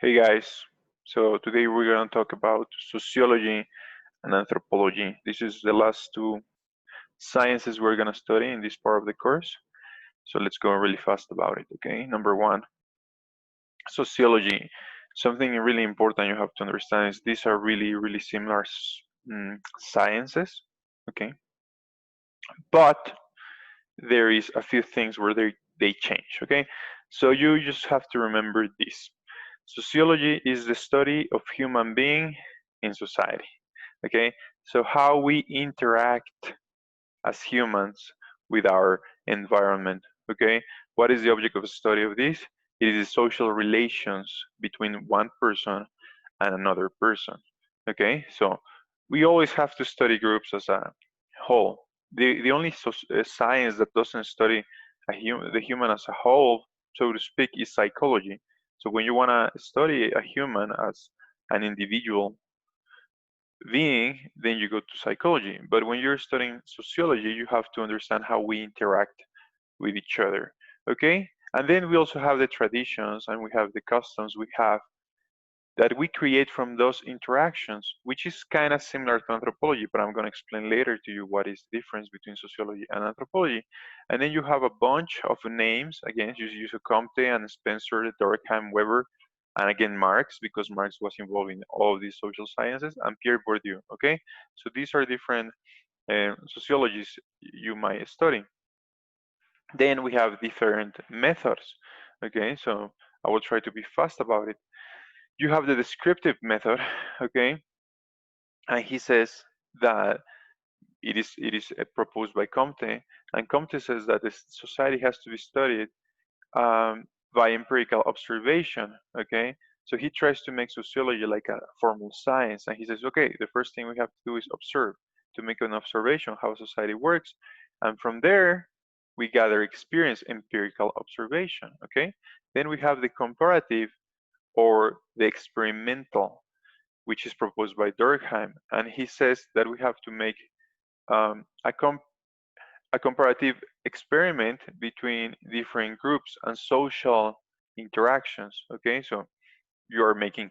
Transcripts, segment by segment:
Hey guys, so today we're going to talk about sociology and anthropology. This is the last two sciences we're going to study in this part of the course. So let's go really fast about it, okay? Number one, sociology. Something really important you have to understand is these are really similar sciences, okay? But there is a few things where they change, okay? So you just have to remember this. Sociology is the study of human being in society. Okay, so how we interact as humans with our environment. Okay, what is the object of study of this? It is the social relations between one person and another person. Okay, so we always have to study groups as a whole. The only science that doesn't study the human as a whole, so to speak, is psychology. So when you want to study a human as an individual being, then you go to psychology. But when you're studying sociology, you have to understand how we interact with each other. Okay? And then we also have the traditions and we have the customs we have that we create from those interactions, which is kind of similar to anthropology, but I'm going to explain later to you what is the difference between sociology and anthropology. And then you have a bunch of names. Again, you use Comte and Spencer, Durkheim, Weber, and again Marx, because Marx was involved in all of these social sciences, and Pierre Bourdieu. Okay, so these are different sociologies you might study. Then we have different methods. Okay, so I will try to be fast about it. You have the descriptive method, okay, and he says that it is proposed by Comte, and Comte says that the society has to be studied by empirical observation, okay. So he tries to make sociology like a formal science, and he says, okay, the first thing we have to do is observe, to make an observation how society works, and from there we gather experience, empirical observation, okay. Then we have the comparative or the experimental, which is proposed by Durkheim, and he says that we have to make um, a, com- a comparative experiment between different groups and social interactions. Okay, so you are making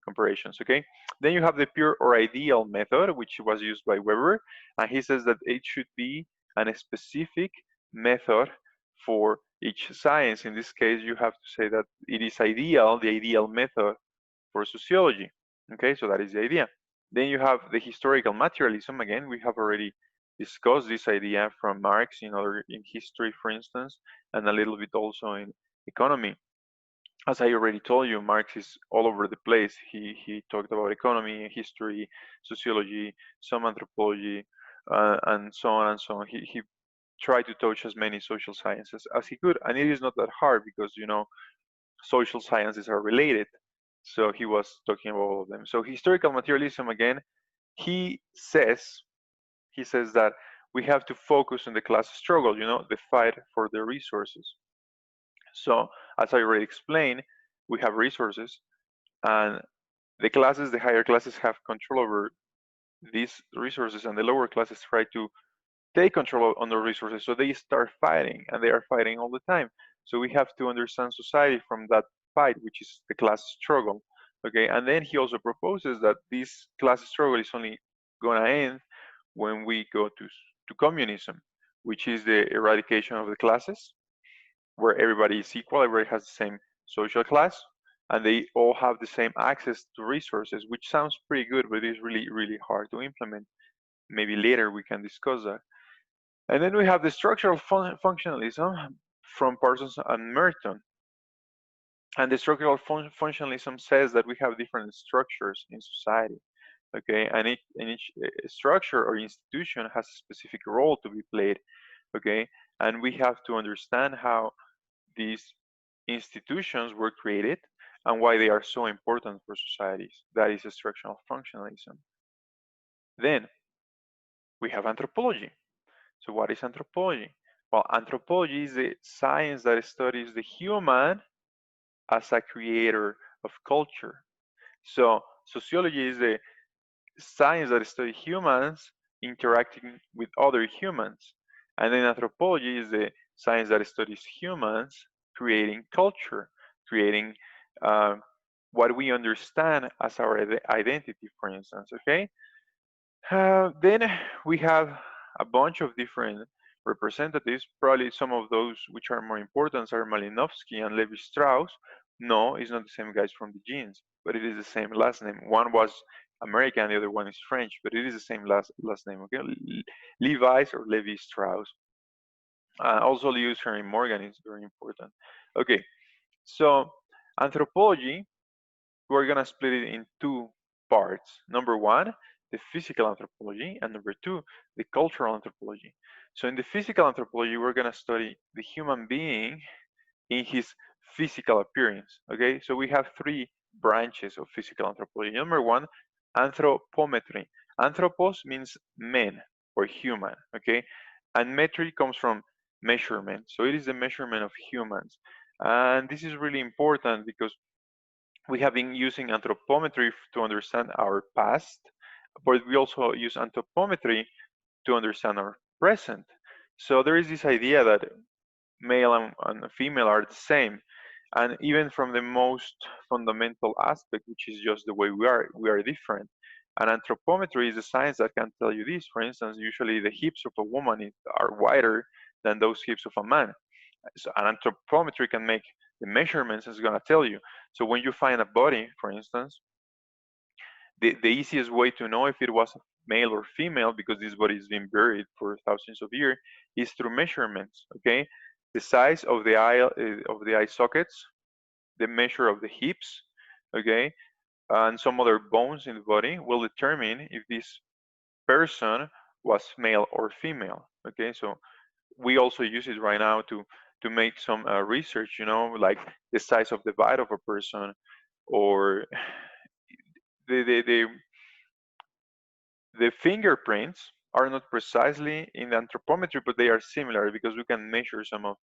comparisons. Okay, then you have the pure or ideal method, which was used by Weber, and he says that it should be a specific method for each science. In this case, you have to say that it is ideal, the ideal method for sociology. Okay, so that is the idea. Then you have the historical materialism. Again, we have already discussed this idea from Marx in history, for instance, and a little bit also in economy. As I already told you, Marx is all over the place. He talked about economy, history, sociology, some anthropology, and so on and so on. He tried to touch as many social sciences as he could, and it is not that hard because social sciences are related. So he was talking about all of them. So historical materialism again, he says he says that we have to focus on the class struggle, the fight for the resources. So as I already explained, we have resources and the higher classes have control over these resources and the lower classes try to take control on the resources. So they start fighting and they are fighting all the time. So we have to understand society from that fight, which is the class struggle. Okay, and then he also proposes that this class struggle is only going to end when we go to communism, which is the eradication of the classes, where everybody is equal, everybody has the same social class, and they all have the same access to resources, which sounds pretty good, but it is really hard to implement. Maybe later we can discuss that. And then we have the structural functionalism from Parsons and Merton. And the structural functionalism says that we have different structures in society, okay? And each structure or institution has a specific role to be played, okay? And we have to understand how these institutions were created and why they are so important for societies. That is structural functionalism. Then we have anthropology. So what is anthropology? Well, anthropology is the science that studies the human as a creator of culture. So sociology is the science that studies humans interacting with other humans. And then anthropology is the science that studies humans creating culture, creating what we understand as our identity, for instance, okay? Then we have a bunch of different representatives. Probably some of those which are more important are Malinowski and Levi Strauss. No, it's not the same guys from the genes, but it is the same last name. One was American, the other one is French, but it is the same last name. Okay, Levi's or Levi Strauss. Also, Lewis Henry Morgan is very important. Okay, so anthropology, we're gonna split it in two parts. Number one, the physical anthropology, and number two, the cultural anthropology. So in the physical anthropology, we're gonna study the human being in his physical appearance. Okay, so we have three branches of physical anthropology. Number one, anthropometry. Anthropos means men or human. Okay, and metry comes from measurement. So it is the measurement of humans, and this is really important because we have been using anthropometry to understand our past, but we also use anthropometry to understand our present. So there is this idea that male and female are the same. And even from the most fundamental aspect, which is just the way we are different. And anthropometry is a science that can tell you this. For instance, usually the hips of a woman are wider than those hips of a man. So an anthropometry can make the measurements is going to tell you. So when you find a body, for instance, the easiest way to know if it was male or female, because this body has been buried for thousands of years, is through measurements. Okay, the size of the eye sockets, the measure of the hips, okay, and some other bones in the body will determine if this person was male or female. Okay, so we also use it right now to make some research. You know, like the size of the bite of a person, or the the fingerprints are not precisely in the anthropometry, but they are similar because we can measure some of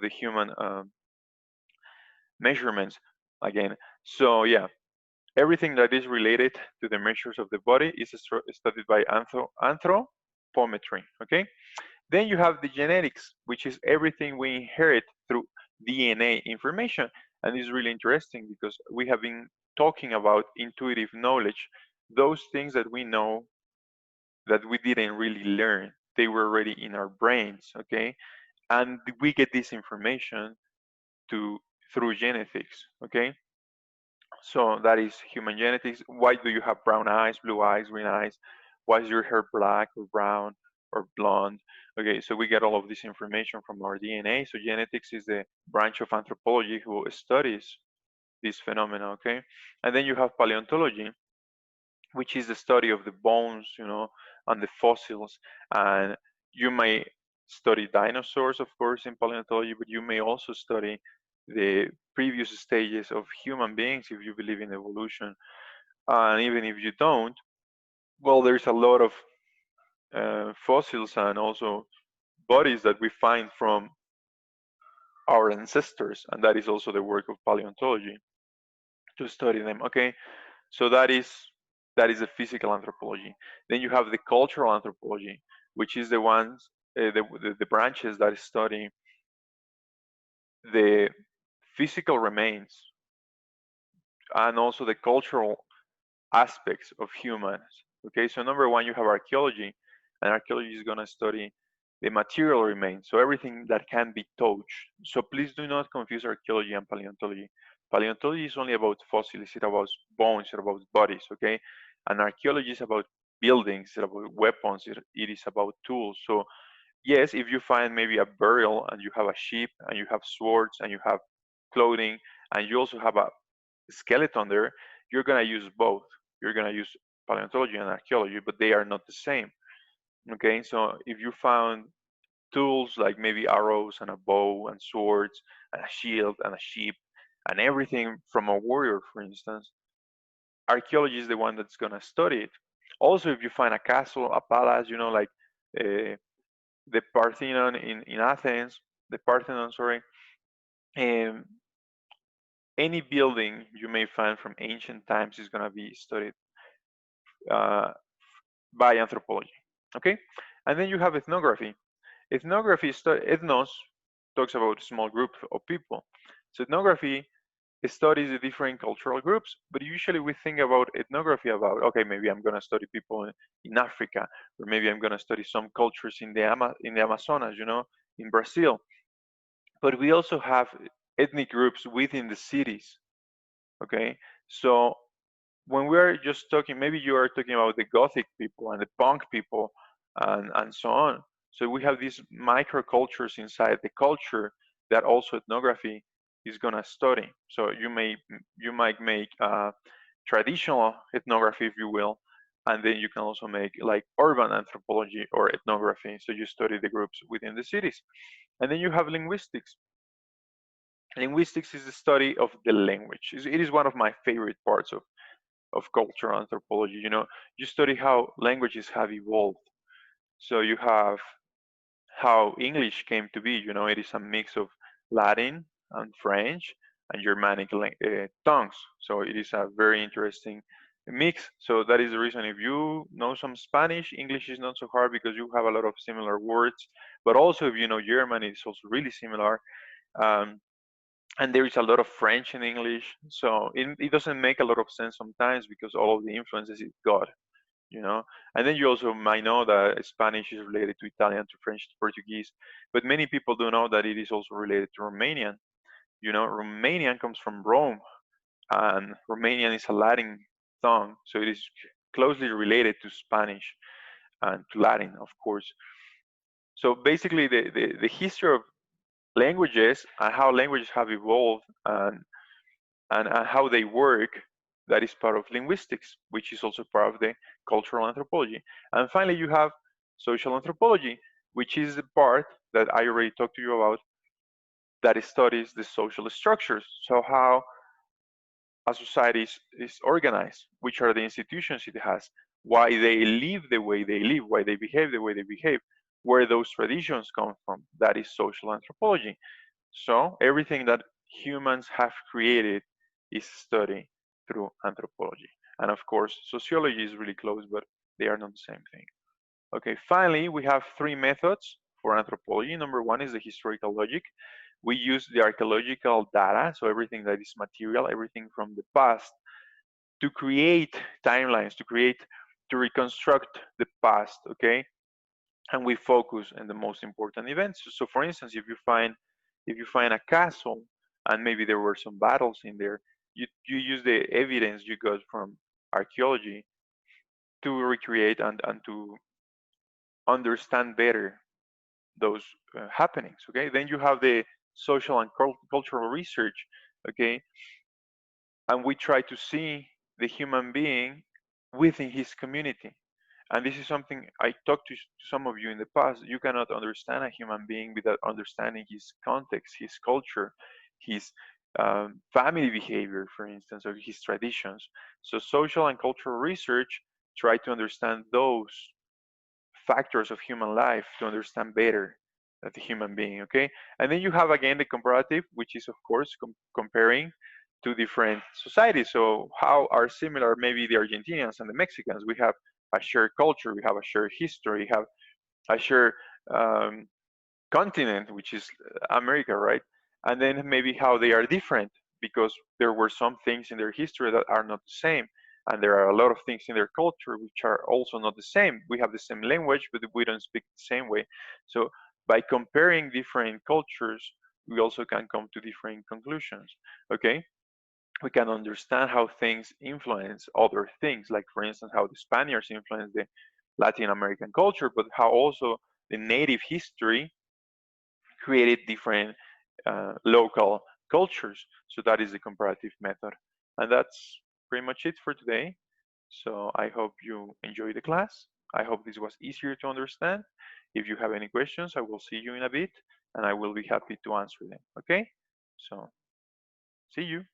the human measurements again. So yeah, everything that is related to the measures of the body is studied by anthropometry. Okay. Then you have the genetics, which is everything we inherit through DNA information. And it's really interesting because we have been talking about intuitive knowledge, those things that we know that we didn't really learn. They were already in our brains, okay? And we get this information to through genetics, okay? So that is human genetics. Why do you have brown eyes, blue eyes, green eyes? Why is your hair black or brown or blonde? Okay, so we get all of this information from our DNA. So genetics is the branch of anthropology who studies this phenomena, okay? And then you have paleontology, which is the study of the bones, you know, and the fossils. And you may study dinosaurs, of course, in paleontology, but you may also study the previous stages of human beings if you believe in evolution. And even if you don't, well, there's a lot of fossils and also bodies that we find from our ancestors, and that is also the work of paleontology to study them. Okay, so that is the physical anthropology. Then you have the cultural anthropology, which is the ones the branches that study the physical remains and also the cultural aspects of humans. Okay, so number one, you have archaeology, and archaeology is going to study the material remains, so everything that can be touched. So please do not confuse archaeology and paleontology. Paleontology is only about fossils, it's about bones, it's about bodies, okay? And archaeology is about buildings, it's about weapons, it is about tools. So yes, if you find maybe a burial and you have a sheep and you have swords and you have clothing and you also have a skeleton there, you're going to use both. You're going to use paleontology and archaeology, but they are not the same. Okay, so if you found tools like maybe arrows and a bow and swords and a shield and a sheep and everything from a warrior, for instance, archaeology is the one that's going to study it. Also, if you find a castle, a palace, you know, like uh, the Parthenon in Athens, the Parthenon, sorry, um, any building you may find from ancient times is going to be studied uh, by anthropology. Okay, and then you have ethnography. Ethnos talks about a small group of people. So ethnography studies the different cultural groups, but usually we think about ethnography about, okay, maybe I'm going to study people in Africa, or maybe I'm going to study some cultures in the in the Amazonas, in Brazil. But we also have ethnic groups within the cities. Okay, so when we are just talking, maybe you are talking about the Gothic people and the punk people and so on. So we have these microcultures inside the culture that also ethnography is gonna study. So you might make traditional ethnography, if you will, and then you can also make like urban anthropology or ethnography. So you study the groups within the cities, and then you have linguistics. Linguistics is the study of the language. It is one of my favorite parts of cultural anthropology. You study how languages have evolved. So you have how English came to be. It is a mix of Latin and French and Germanic tongues. So it is a very interesting mix. So that is the reason if you know some Spanish, English is not so hard because you have a lot of similar words. But also if you know German, it's also really similar. Um, and there is a lot of French in English, so it doesn't make a lot of sense sometimes because all of the influences it got, you know. And then you also might know that Spanish is related to Italian, to French, to Portuguese, but many people do know that it is also related to Romanian. Romanian comes from Rome, and Romanian is a Latin tongue, so it is closely related to Spanish and to Latin, of course. So basically, the history of languages and how languages have evolved and how they work, that is part of linguistics, which is also part of the cultural anthropology. And finally, you have social anthropology, which is the part that I already talked to you about, that studies the social structures. So how a society is organized, which are the institutions it has, why they live the way they live, why they behave the way they behave, where those traditions come from. That is social anthropology. So everything that humans have created is studied through anthropology. And of course, sociology is really close, but they are not the same thing. Okay, finally, we have three methods for anthropology. Number one is the historical logic. We use the archaeological data, so everything that is material, everything from the past, to create timelines, to reconstruct the past, okay? And we focus on the most important events. So for instance, if you find a castle and maybe there were some battles in there, you use the evidence you got from archaeology to recreate and to understand better those happenings. Okay, then you have the social and cultural research. Okay, and we try to see the human being within his community. And this is something I talked to some of you in the past. You cannot understand a human being without understanding his context, his culture, his family behavior, for instance, or his traditions. So social and cultural research try to understand those factors of human life to understand better the human being. Okay, and then you have again the comparative, which is of course comparing two different societies. So how are similar maybe the Argentinians and the Mexicans? We have a shared culture, we have a shared history, we have a shared um, continent, which is America, right? And then maybe how they are different because there were some things in their history that are not the same. And there are a lot of things in their culture which are also not the same. We have the same language, but we don't speak the same way. So by comparing different cultures, we also can come to different conclusions. Okay? We can understand how things influence other things, like for instance, how the Spaniards influenced the Latin American culture, but how also the native history created different local cultures. So that is the comparative method. And that's pretty much it for today. So I hope you enjoyed the class. I hope this was easier to understand. If you have any questions, I will see you in a bit and I will be happy to answer them. Okay? So see you.